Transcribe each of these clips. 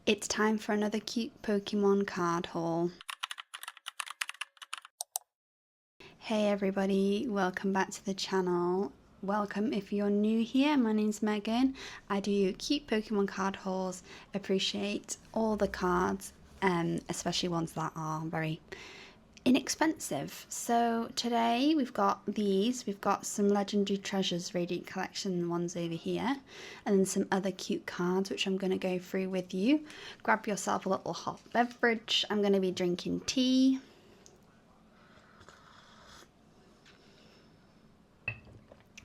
It's time for another cute Pokemon card haul. Hey everybody, welcome back to the channel. Welcome if you're new here, my name's Megan. I do cute Pokemon card hauls, appreciate all the cards, especially ones that are very inexpensive. So today we've got some Legendary Treasures Radiant Collection ones over here, and then some other cute cards which I'm going to go through with you. Grab yourself a little hot beverage. I'm going to be drinking tea.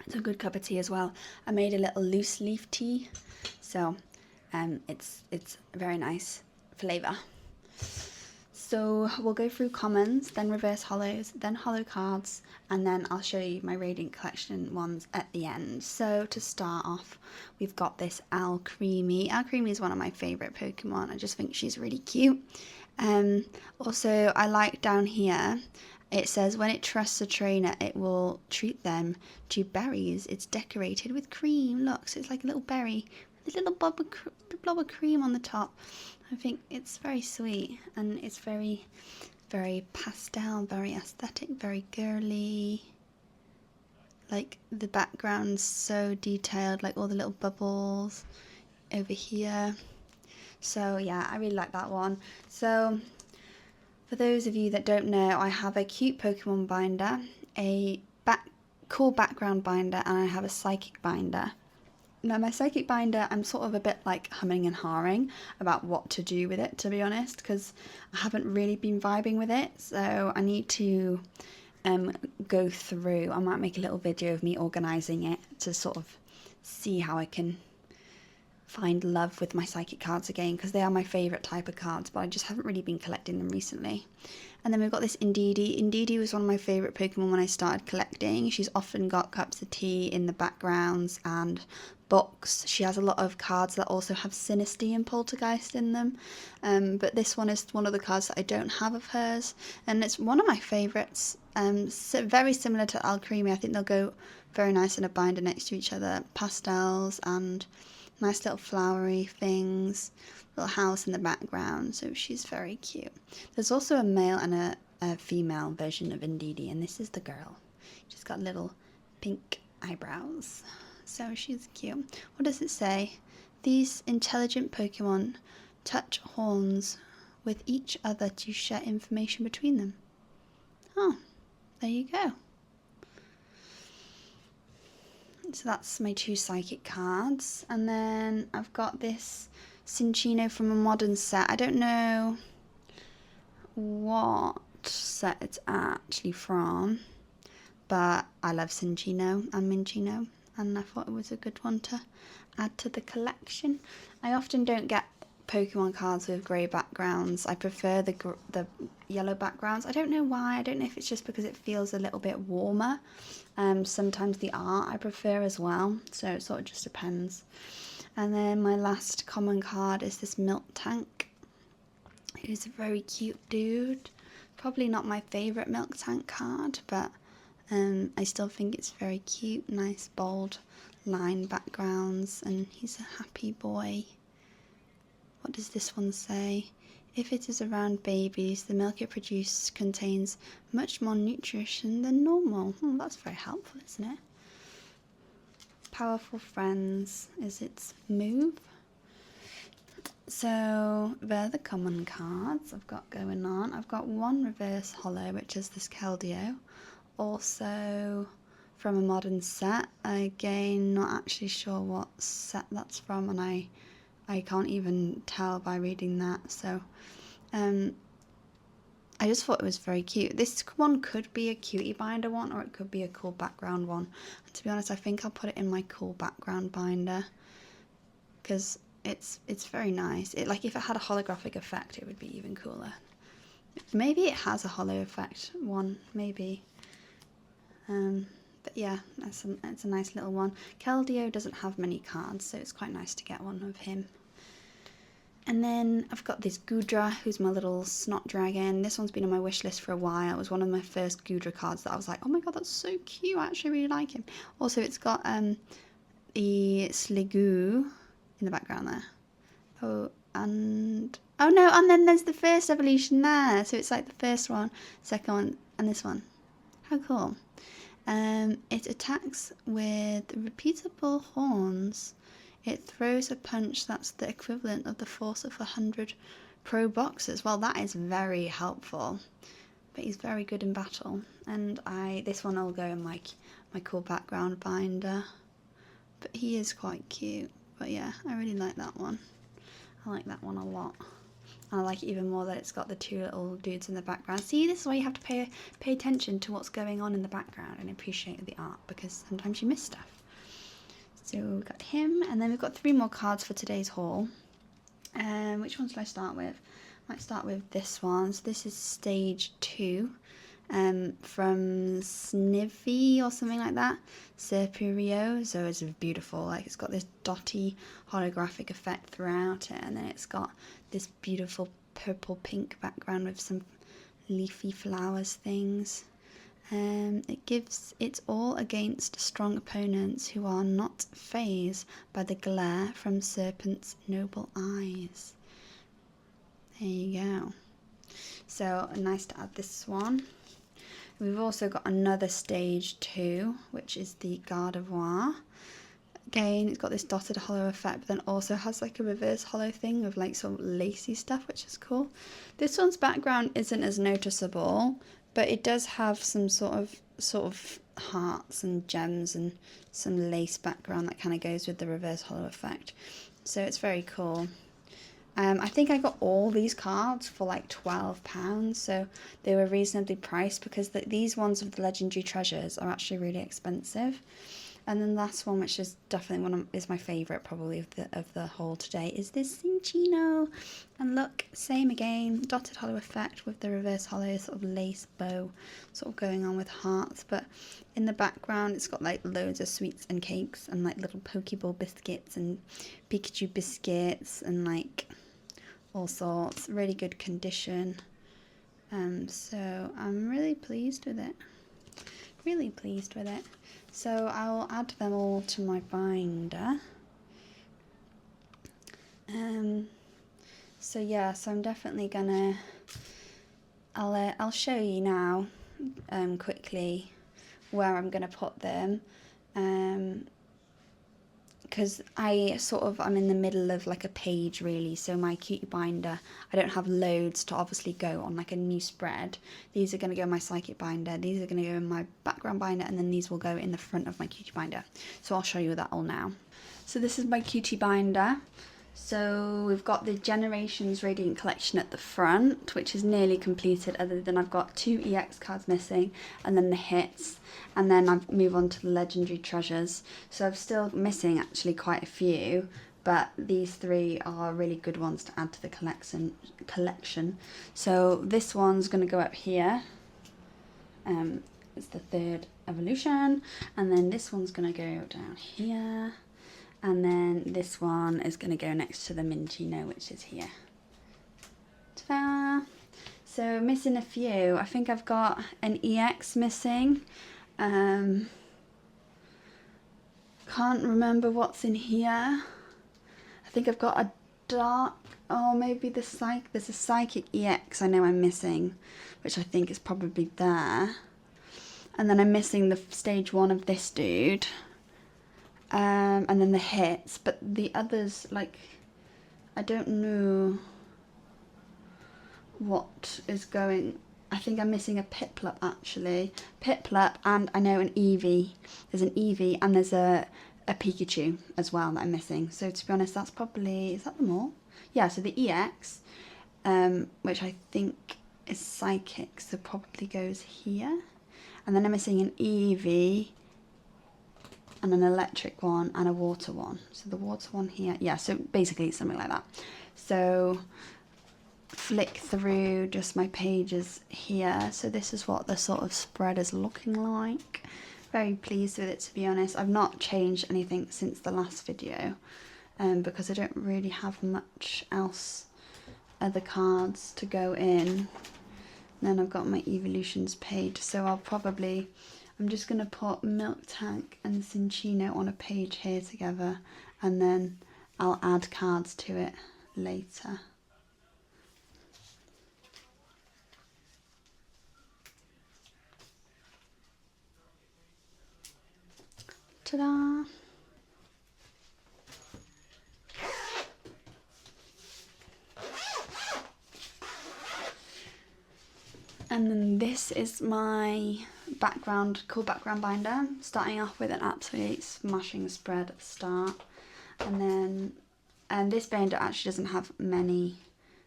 It's a good cup of tea as well. I made a little loose leaf tea, so it's a very nice flavour. So we'll go through commons, then reverse hollows, then hollow cards, and then I'll show you my Radiant Collection ones at the end. So to start off, we've got this Alcremie. Alcremie is one of my favourite Pokemon. I just think she's really cute. Also, I like down here, it says when it trusts a trainer, it will treat them to berries. It's decorated with cream. Look, so it's like a little berry with a little blob of cream on the top. I think it's very sweet, and it's very, very pastel, very aesthetic, very girly. Like the background's so detailed, like all the little bubbles over here. So yeah, I really like that one. So for those of you that don't know, I have a cute Pokemon binder, a cool background binder, and I have a psychic binder. Now my psychic binder, I'm sort of a bit like humming and hawing about what to do with it, to be honest, because I haven't really been vibing with it, so I need to go through. I might make a little video of me organising it to sort of see how I can find love with my psychic cards again, because they are my favourite type of cards, but I just haven't really been collecting them recently. And then we've got this Indeedee. Indeedee was one of my favourite Pokemon when I started collecting. She's often got cups of tea in the backgrounds and books. She has a lot of cards that also have Sinistea and Poltergeist in them, but this one is one of the cards that I don't have of hers, and it's one of my favourites. So very similar to Alcremie. I think they'll go very nice in a binder next to each other. Pastels and nice little flowery things, little house in the background, so she's very cute. There's also a male and a female version of Indeedee, and this is the girl. She's got little pink eyebrows, so she's cute. What does it say? These intelligent Pokemon touch horns with each other to share information between them. Oh, there you go. So that's my two psychic cards, and then I've got this Cinccino from a modern set. I don't know what set it's actually from, but I love Cinccino and Minccino, and I thought it was a good one to add to the collection. I often don't get Pokemon cards with grey backgrounds. I prefer the yellow backgrounds. I don't know why. I don't know if it's just because it feels a little bit warmer. Sometimes the art I prefer as well, so it sort of just depends. And then my last common card is this Miltank. He's a very cute dude. Probably not my favourite Miltank card, but I still think it's very cute. Nice bold line backgrounds, and he's a happy boy. What does this one say? If it is around babies, the milk it produces contains much more nutrition than normal. Oh, that's very helpful, isn't it? Powerful friends is its move. So they're the common cards I've got going on. I've got one reverse hollow, which is this Keldeo. Also from a modern set. Again, not actually sure what set that's from, and I can't even tell by reading that, so I just thought it was very cute. This one could be a cutie binder one, or it could be a cool background one. And to be honest, I think I'll put it in my cool background binder, because it's very nice. Like if it had a holographic effect, it would be even cooler. Maybe it has a hollow effect one, maybe. But yeah, it's a nice little one. Keldeo doesn't have many cards, so it's quite nice to get one of him. And then I've got this Goodra, who's my little snot dragon. This one's been on my wish list for a while. It was one of my first Goodra cards that I was like, oh my god, that's so cute. I actually really like him. Also, it's got the Sliggoo in the background there. and oh no, and then there's the first evolution there. So it's like the first one, second one, and this one. How cool. It attacks with repeatable horns. It throws a punch that's the equivalent of the force of 100 pro boxers. Well, that is very helpful. But he's very good in battle. And this one will go in my cool background binder. But he is quite cute. But yeah, I really like that one. I like that one a lot. And I like it even more that it's got the two little dudes in the background. See, this is why you have to pay attention to what's going on in the background and appreciate the art, because sometimes you miss stuff. So we've got him, and then we've got 3 more cards for today's haul. Which one should I start with? I might start with this one. So this is stage 2. From Snivy or something like that, Serpurio. So it's beautiful, like it's got this dotty holographic effect throughout it, and then it's got this beautiful purple pink background with some leafy flowers things. It gives its all against strong opponents who are not fazed by the glare from Serpent's noble eyes. There you go. So nice to add this one. We've also got another stage 2, which is the Gardevoir. Again, it's got this dotted hollow effect, but then also has like a reverse hollow thing with like some lacy stuff, which is cool. This one's background isn't as noticeable, but it does have some sort of hearts and gems and some lace background that kind of goes with the reverse hollow effect. So it's very cool. I think I got all these cards for like £12, so they were reasonably priced, because these ones of the legendary treasures are actually really expensive. And then the last one, which is definitely is my favourite probably of the haul today, is this Cinchino. And look, same again, dotted hollow effect with the reverse hollow sort of lace bow sort of going on with hearts, but in the background it's got like loads of sweets and cakes and like little Pokeball biscuits and Pikachu biscuits and like all sorts. Really good condition. So I'm really pleased with it. Really pleased with it. So I'll add them all to my binder. So yeah, so I'm definitely gonna, I'll show you now quickly where I'm gonna put them, because I'm in the middle of like a page really, so my cutie binder, I don't have loads to obviously go on like a new spread. These are going to go in my psychic binder, these are going to go in my background binder, and then these will go in the front of my cutie binder. So I'll show you that all now. So this is my cutie binder. So we've got the Generations Radiant collection at the front, which is nearly completed, other than I've got 2 EX cards missing, and then the hits, and then I move on to the legendary treasures. So I'm still missing actually quite a few, but these 3 are really good ones to add to the collection. So this one's going to go up here. It's the 3rd evolution, and then this one's going to go down here. And then this one is going to go next to the Minchino, which is here. Ta-da! So missing a few. I think I've got an EX missing. Can't remember what's in here. I think I've got a dark, oh maybe there's a psychic EX I know I'm missing, which I think is probably there. And then I'm missing the stage 1 of this dude. And then the hits, but the others, like, I don't know what is going. I think I'm missing a Piplup actually. Piplup, and I know an Eevee. There's an Eevee and there's a Pikachu as well that I'm missing. So to be honest, that's probably, is that them all? Yeah, so the EX, which I think is psychic, so probably goes here. And then I'm missing an Eevee, and an electric one, and a water one. So the water one here, yeah, so basically something like that. So flick through just my pages here. So this is what the sort of spread is looking like. Very pleased with it, to be honest. I've not changed anything since the last video, because I don't really have much else, other cards to go in. And then I've got my evolutions page, so I'm just going to put Milk Tank and Cinchino on a page here together, and then I'll add cards to it later. Ta-da! And then this is my cool background binder, starting off with an absolute smashing spread at the start. And then this binder actually doesn't have many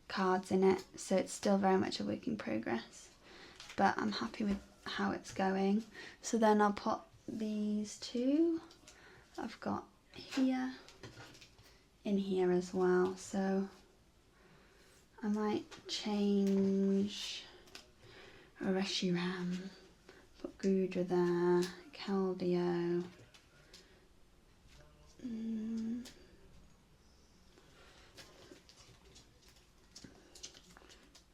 cards in it, so it's still very much a work in progress. But I'm happy with how it's going. So then I'll put these two I've got here in here as well. So I might change Reshiram, put Gudra there, Keldeo.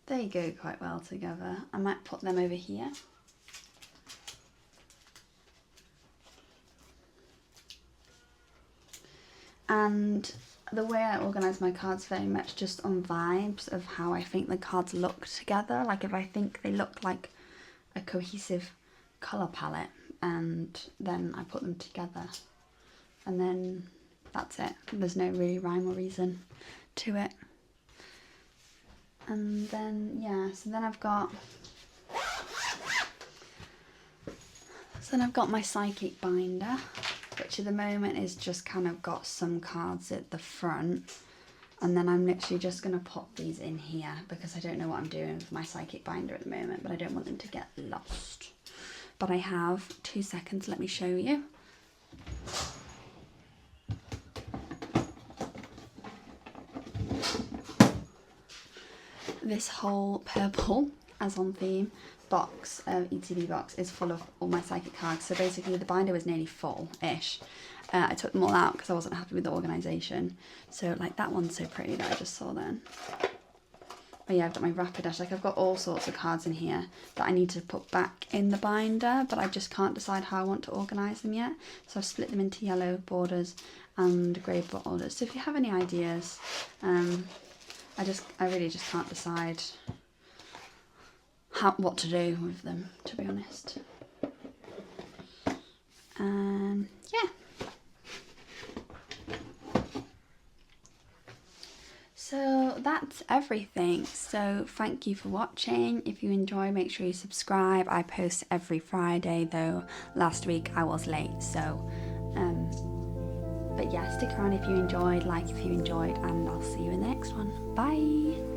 They go quite well together. I might put them over here. And the way I organise my cards very much just on vibes of how I think the cards look together. Like if I think they look like a cohesive colour palette, and then I put them together. And then that's it. There's no really rhyme or reason to it. And then, yeah, so then I've got my psychic binder, which at the moment is just kind of got some cards at the front, and then I'm literally just going to pop these in here because I don't know what I'm doing with my psychic binder at the moment, but I don't want them to get lost. But I have 2 seconds, let me show you. This whole purple, as on theme, box, ETB box, is full of all my psychic cards. So basically the binder was nearly full-ish. I took them all out because I wasn't happy with the organisation. So like that one's so pretty that I just saw then. Oh yeah, I've got my Rapidash. Like I've got all sorts of cards in here that I need to put back in the binder, but I just can't decide how I want to organise them yet. So I've split them into yellow borders and grey borders. So if you have any ideas, I really just can't decide what to do with them, to be honest. Yeah. So that's everything. So thank you for watching. If you enjoy, make sure you subscribe. I post every Friday, though last week I was late. So, but yeah, stick around if you enjoyed, like if you enjoyed, and I'll see you in the next one. Bye.